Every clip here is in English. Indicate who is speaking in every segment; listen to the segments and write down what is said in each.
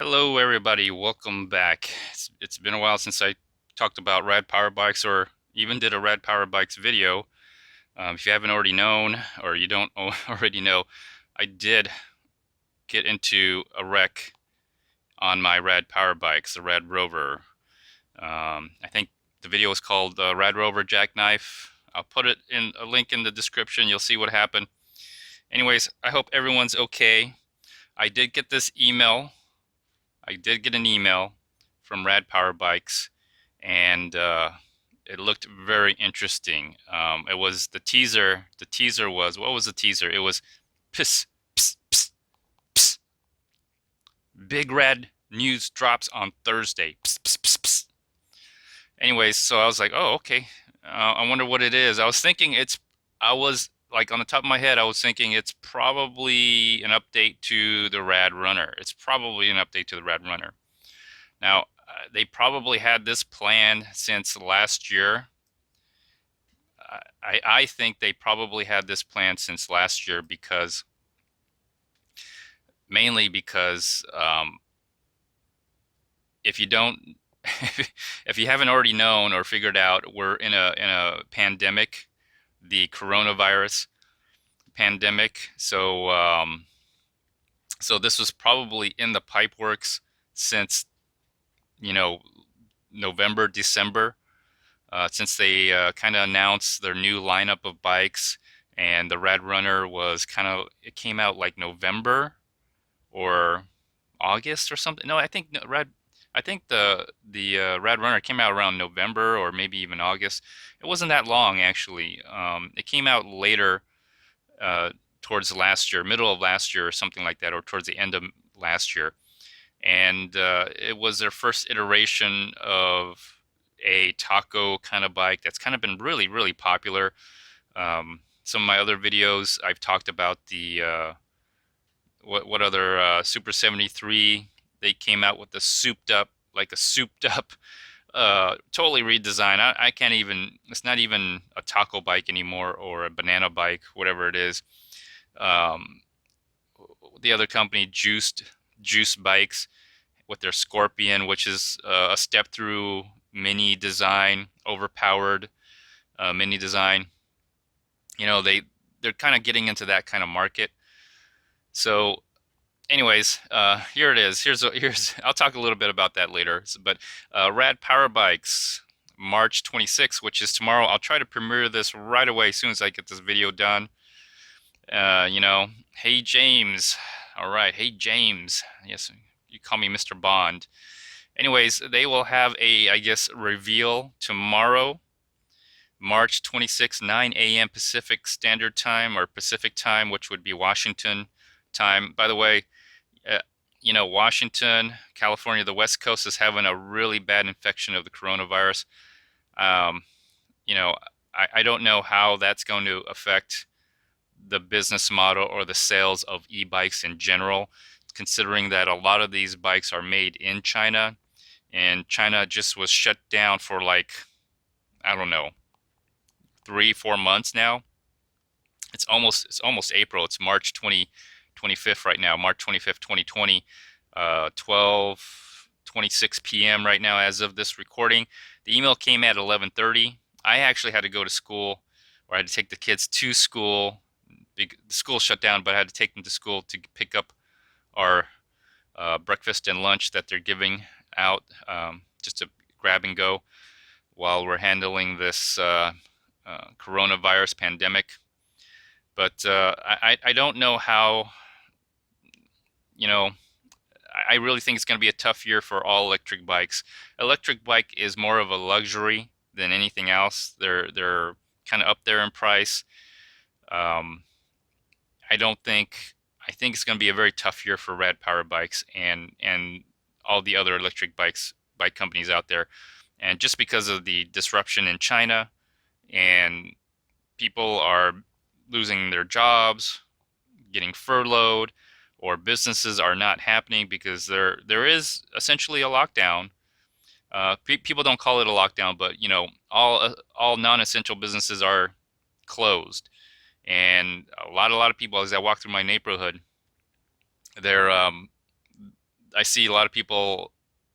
Speaker 1: Hello, everybody. Welcome back. It's been a while since I talked about rad power bikes or even did a rad power bikes video. If you haven't already known or you don't already know, I did get into a wreck on my rad power bikes, the Radrover. I think the video is called Radrover Jackknife. I'll put it in a link in the description. You'll see what happened. Anyways, I hope everyone's okay. I did get this email. I did get an email from Rad Power Bikes, and it looked very interesting. It was the teaser. The teaser was, what was the teaser? It was piss, pss, pss, pss. Big Rad news drops on Thursday. Pss, pss, pss, pss. Anyways, so I was like, oh, okay. I wonder what it is. I was like on the top of my head, I was thinking it's probably an update to the Radrunner. It's probably an update to the Radrunner. Now, they probably had this plan since last year. I think they probably had this plan since last year mainly because if you don't, if you haven't already known or figured out, we're in a pandemic, the coronavirus pandemic. So this was probably in the pipe works since you know November, December. Since they kind of announced their new lineup of bikes, and the Radrunner was it came out like November or August or something. No, I think the Radrunner came out around November or maybe even August. It wasn't that long actually. It came out later, uh, towards last year, middle of last year or something like that, or towards the end of last year. And it was their first iteration of a taco kind of bike that's kind of been really, really popular. Some of my other videos, I've talked about the what other Super 73. They came out with a souped up, totally redesigned. I can't even. It's not even a taco bike anymore or a banana bike, whatever it is. Um, the other company, Juice Bikes, with their Scorpion, which is a step through mini design, overpowered mini design. They're kind of getting into that kind of market. So, anyways, here it is. Here's I'll talk a little bit about that later. But Rad Power Bikes, March 26th, which is tomorrow. I'll try to premiere this right away as soon as I get this video done. Hey James. All right, hey James. Yes, you call me Mr. Bond. Anyways, they will have I guess, reveal tomorrow, March 26, 9 a.m. Pacific Standard Time or Pacific Time, which would be Washington time. By the way, uh, Washington, California, the West Coast is having a really bad infection of the coronavirus. Um, you know, I don't know how that's going to affect the business model or the sales of e-bikes in general, considering that a lot of these bikes are made in China, and China just was shut down for like, I don't know, 3 4 months now. It's almost April. It's March 25th right now, March 25th, 2020, 12:26 p.m. right now as of this recording. The email came at 11:30. I actually had to go to school, or I had to take the kids to school. The school shut down, but I had to take them to school to pick up our breakfast and lunch that they're giving out, just to grab and go while we're handling this coronavirus pandemic. But I don't know how, you know, I really think it's going to be a tough year for all electric bikes. Electric bike is more of a luxury than anything else. They're kind of up there in price. Um, I don't think I think it's going to be a very tough year for Rad Power bikes and all the other electric bike companies out there. And just because of the disruption in China, and people are losing their jobs, getting furloughed, or businesses are not happening because there is essentially a lockdown. People don't call it a lockdown, but all non-essential businesses are closed, and a lot of people, as I walk through my neighborhood, they're I see a lot of people,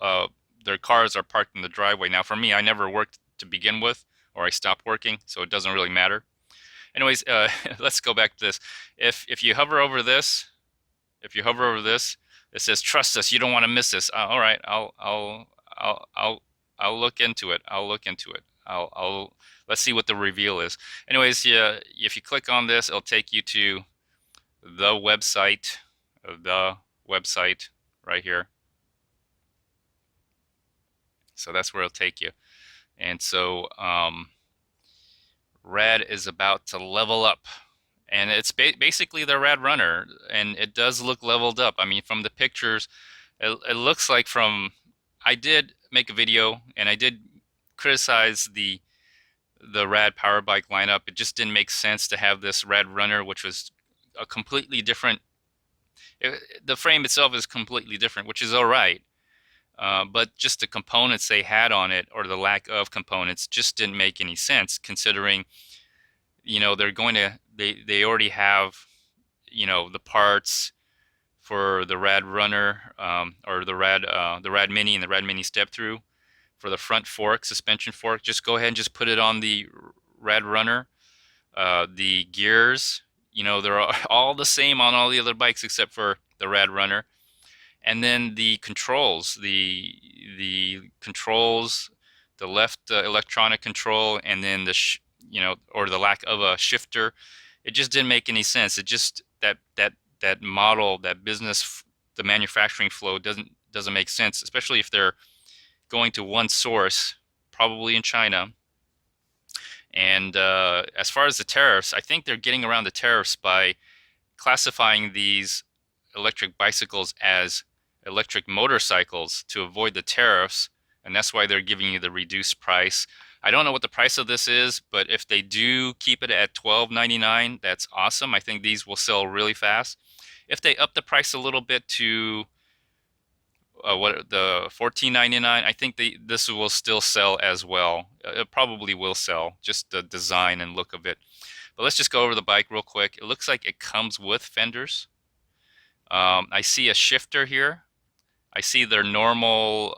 Speaker 1: uh, their cars are parked in the driveway. Now, for me, I never worked to begin with, or I stopped working, so it doesn't really matter. Anyways, let's go back to this. If you hover over this, if you hover over this, it says trust us. You don't want to miss this. All right, I'll look into it. I'll look into it. I'll let's see what the reveal is. Anyways, yeah, if you click on this, it'll take you to the website, the website right here. So that's where it'll take you. And so Rad is about to level up. And it's basically the Radrunner, and it does look leveled up. I mean, from the pictures, it looks like from. I did make a video, and I did criticize the Rad power bike lineup. It just didn't make sense to have this Radrunner, which was a completely different. The frame itself is completely different, which is all right. But just the components they had on it, or the lack of components, just didn't make any sense, considering, they're going to they already have, the parts for the Radrunner, or the Rad Mini and the Rad Mini step through for the front fork, suspension fork. Just go ahead and just put it on the Radrunner. The gears, they're all the same on all the other bikes except for the Radrunner. And then the controls, the controls, the left electronic control, and then or the lack of a shifter, it just didn't make any sense. It just that model, that business, the manufacturing flow doesn't make sense, especially if they're going to one source, probably in China. And as far as the tariffs, I think they're getting around the tariffs by classifying these electric bicycles as electric motorcycles to avoid the tariffs, and that's why they're giving you the reduced price. I don't know what the price of this is, but if they do keep it at $12.99, that's awesome. I think these will sell really fast. If they up the price a little bit to what the $14.99, I think this will still sell as well. It probably will sell, just the design and look of it. But let's just go over the bike real quick. It looks like it comes with fenders. I see a shifter here. I see their normal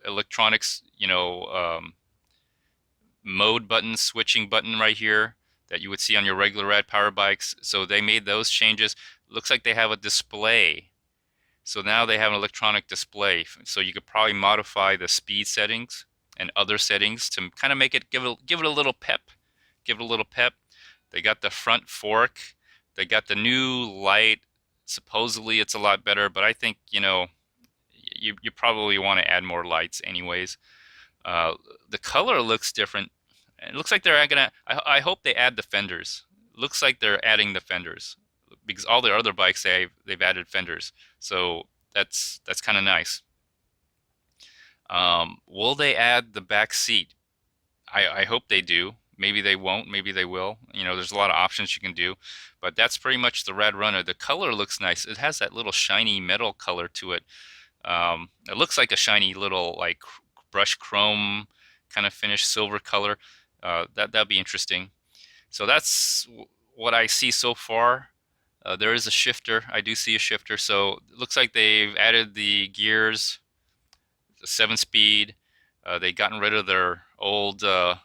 Speaker 1: electronics, mode button, switching button right here that you would see on your regular Rad power bikes. So they made those changes. Looks like they have a display. So now they have an electronic display. So you could probably modify the speed settings and other settings to kind of make it give it a little pep. Give it a little pep. They got the front fork. They got the new light. Supposedly it's a lot better, but I think, you probably want to add more lights anyways. The color looks different. It looks like they're gonna. I hope they add the fenders. Looks like they're adding the fenders because all their other bikes they've added fenders. So that's kind of nice. Will they add the back seat? I hope they do. Maybe they won't. Maybe they will. There's a lot of options you can do, but that's pretty much the Radrunner. The color looks nice. It has that little shiny metal color to it. It looks like a shiny little like brushed chrome kind of finished silver color. That'd be interesting. So that's what I see so far. There is a shifter. I do see a shifter. So it looks like they've added the gears, the 7-speed. They've gotten rid of their old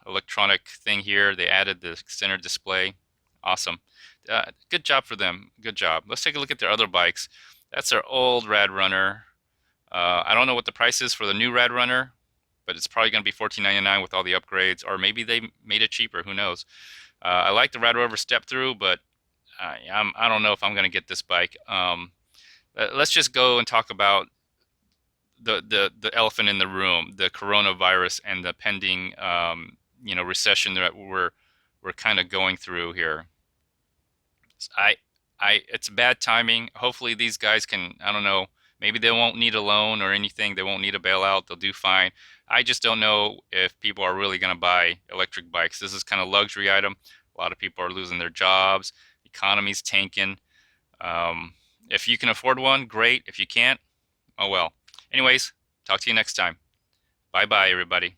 Speaker 1: electronic thing here. They added the center display. Awesome. Good job for them. Good job. Let's take a look at their other bikes. That's their old Radrunner. I don't know what the price is for the new Radrunner, but it's probably going to be $14.99 with all the upgrades, or maybe they made it cheaper. Who knows? I like the Radrover step through, but I don't know if I'm going to get this bike. Let's just go and talk about the elephant in the room, the coronavirus and the pending recession that we're kind of going through here. It's bad timing. Hopefully these guys can, I don't know, maybe they won't need a loan or anything. They won't need a bailout. They'll do fine. I just don't know if people are really going to buy electric bikes. This is kind of luxury item. A lot of people are losing their jobs. The economy's tanking. If you can afford one, great. If you can't, oh well. Anyways, talk to you next time. Bye-bye, everybody.